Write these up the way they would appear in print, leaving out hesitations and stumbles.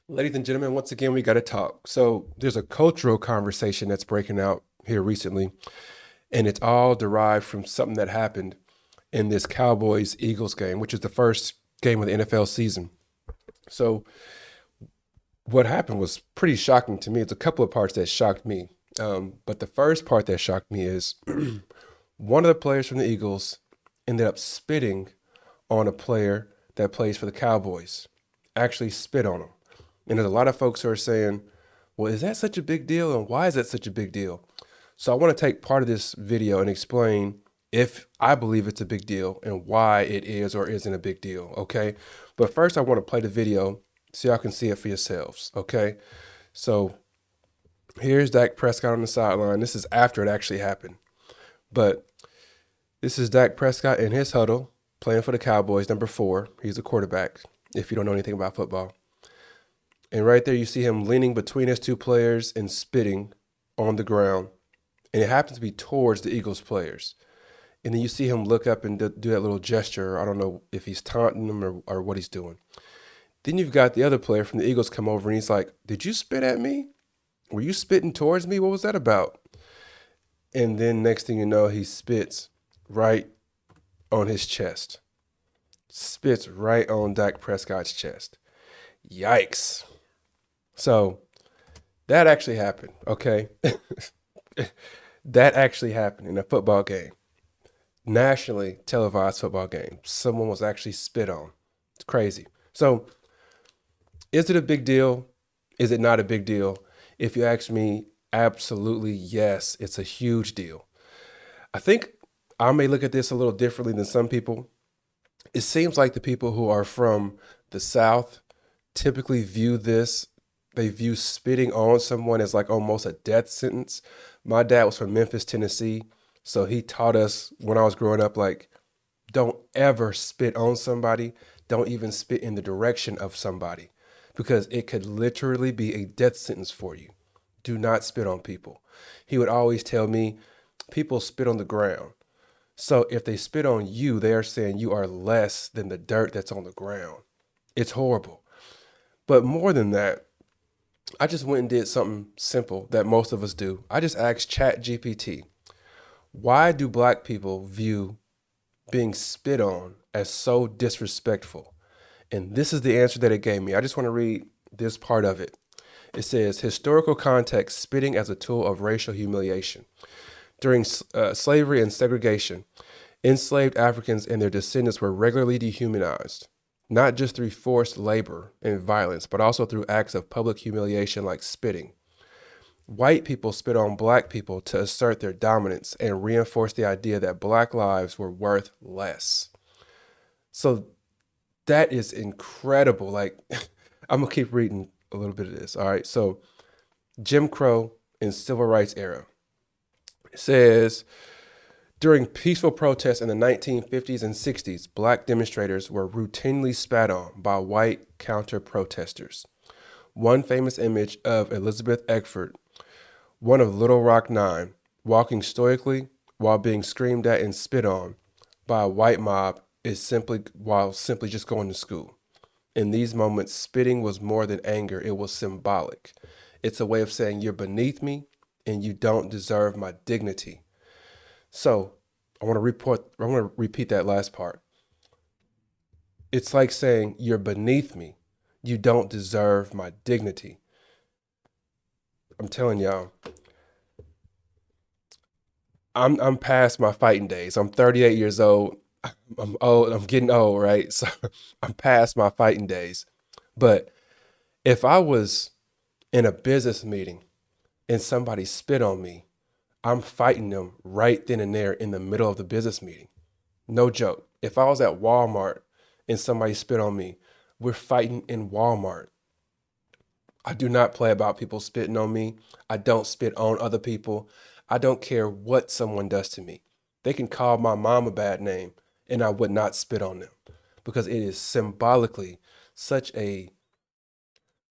Ladies and gentlemen, once again, we got to talk. So, there's a cultural conversation that's breaking out here recently, and it's all derived from something that happened in this Cowboys Eagles game, which is the first game of the NFL season. So, what happened was pretty shocking to me. It's a couple of parts that shocked me. But the first part that shocked me is one of the players from the Eagles ended up spitting on a player that plays for the Cowboys, actually spit on him. And there's a lot of folks who are saying, well, is that such a big deal? And why is that such a big deal? So I want to take part of this video and explain if I believe it's a big deal and why it is or isn't a big deal. Okay. But first, I want to play the video so y'all can see it for yourselves. Okay. So here's Dak Prescott on the sideline. This is after it actually happened. But this is Dak Prescott in his huddle playing for the Cowboys, number 4. He's a quarterback, if you don't know anything about football. And right there, you see him leaning between his two players and spitting on the ground. And it happens to be towards the Eagles players. And then you see him look up and do that little gesture. I don't know if he's taunting them or what he's doing. Then you've got the other player from the Eagles come over and he's like, did you spit at me? Were you spitting towards me? What was that about? And then next thing you know, he spits right on his chest. Spits right on Dak Prescott's chest. Yikes. So that actually happened, okay? That actually happened in a football game, nationally televised football game. Someone was actually spit on. It's crazy. So, is it a big deal? Is it not a big deal? If you ask me, absolutely yes, it's a huge deal. I think I may look at this a little differently than some people. It seems like the people who are from the South typically they view spitting on someone as like almost a death sentence. My dad was from Memphis, Tennessee. So he taught us when I was growing up, like, don't ever spit on somebody. Don't even spit in the direction of somebody because it could literally be a death sentence for you. Do not spit on people. He would always tell me, people spit on the ground. So if they spit on you, they are saying you are less than the dirt that's on the ground. It's horrible. But more than that, I just went and did something simple that most of us do. I just asked Chat GPT, why do black people view being spit on as so disrespectful? And this is the answer that it gave me. I just want to read this part of it. It says, historical context, spitting as a tool of racial humiliation. During slavery and segregation, enslaved Africans and their descendants were regularly dehumanized, not just through forced labor and violence, but also through acts of public humiliation like spitting. White people spit on black people to assert their dominance and reinforce the idea that black lives were worth less. So that is incredible. Like, I'm going to keep reading a little bit of this. All right. So, Jim Crow and civil rights era. It says, during peaceful protests in the 1950s and 60s, black demonstrators were routinely spat on by white counter protesters. One famous image of Elizabeth Eckford, one of Little Rock Nine, walking stoically while being screamed at and spit on by a white mob is simply just going to school. In these moments, spitting was more than anger, it was symbolic. It's a way of saying you're beneath me and you don't deserve my dignity. So I want to repeat that last part. It's like saying you're beneath me. You don't deserve my dignity. I'm telling y'all, I'm past my fighting days. I'm 38 years old. I'm old. I'm getting old, right? So I'm past my fighting days. But if I was in a business meeting and somebody spit on me, I'm fighting them right then and there in the middle of the business meeting. No joke. If I was at Walmart and somebody spit on me, we're fighting in Walmart. I do not play about people spitting on me. I don't spit on other people. I don't care what someone does to me. They can call my mom a bad name and I would not spit on them because it is symbolically such a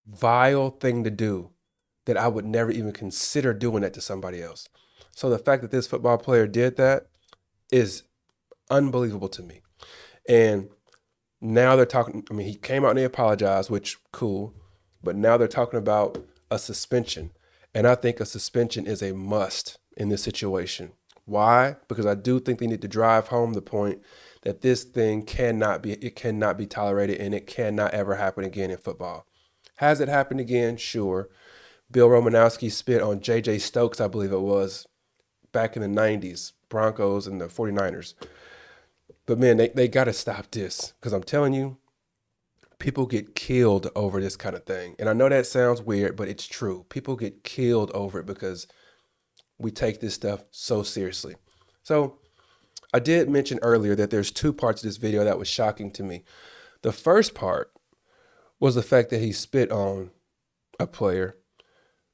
vile thing to do that I would never even consider doing that to somebody else. So the fact that this football player did that is unbelievable to me. And now they're talking, I mean, he came out and he apologized, which cool. But now they're talking about a suspension. And I think a suspension is a must in this situation. Why? Because I do think they need to drive home the point that this thing cannot be tolerated, and it cannot ever happen again in football. Has it happened again? Sure. Bill Romanowski spit on J.J. Stokes, I believe it was, back in the 90s, Broncos and the 49ers. But man, they got to stop this, because I'm telling you, people get killed over this kind of thing. And I know that sounds weird, but it's true. People get killed over it because we take this stuff so seriously. So I did mention earlier that there's two parts of this video that was shocking to me. The first part was the fact that he spit on a player.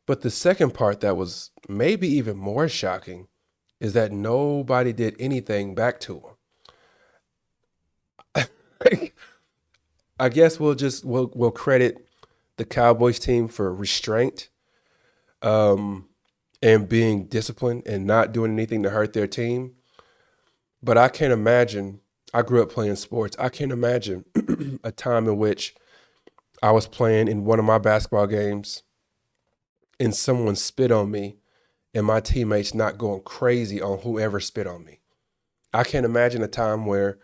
But the second part that was maybe even more shocking is that nobody did anything back to him. I guess we'll credit the Cowboys team for restraint, and being disciplined and not doing anything to hurt their team. But I can't imagine, I grew up playing sports. I can't imagine a time in which I was playing in one of my basketball games and someone spit on me and my teammates not going crazy on whoever spit on me. I can't imagine a time where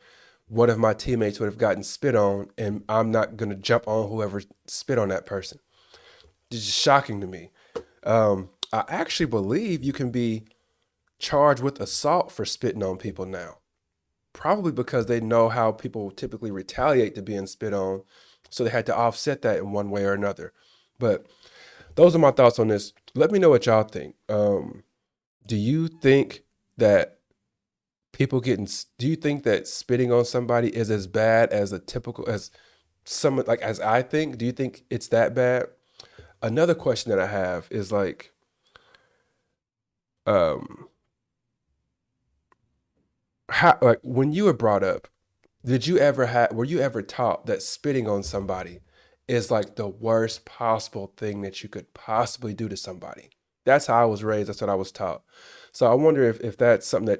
one of my teammates would have gotten spit on and I'm not going to jump on whoever spit on that person. It's just shocking to me. I actually believe you can be charged with assault for spitting on people now. Probably because they know how people typically retaliate to being spit on. So they had to offset that in one way or another. But those are my thoughts on this. Let me know what y'all think. Do you think that do you think that spitting on somebody is as bad as as I think? Do you think it's that bad? Another question that I have is um, how, when you were brought up, were you ever taught that spitting on somebody is like the worst possible thing that you could possibly do to somebody? That's how I was raised. That's what I was taught. So I wonder if that's something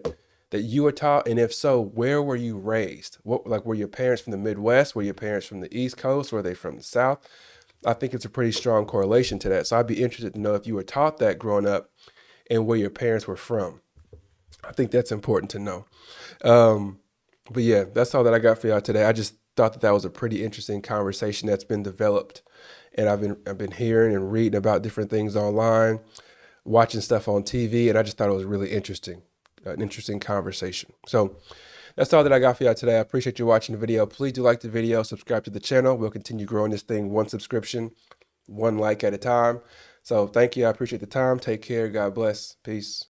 that you were taught, and if so, where were you raised? Were your parents from the Midwest? Were your parents from the East Coast? Were they from the South? I think it's a pretty strong correlation to that. So I'd be interested to know if you were taught that growing up and where your parents were from. I think that's important to know. But yeah, that's all that I got for y'all today. I just thought that was a pretty interesting conversation that's been developed, and I've been hearing and reading about different things online, watching stuff on TV, and I just thought it was really interesting, an interesting conversation. So that's all that I got for y'all today. I appreciate you watching the video. Please do like the video, subscribe to the channel. We'll continue growing this thing one subscription, one like at a time. So thank you. I appreciate the time. Take care. God bless. Peace.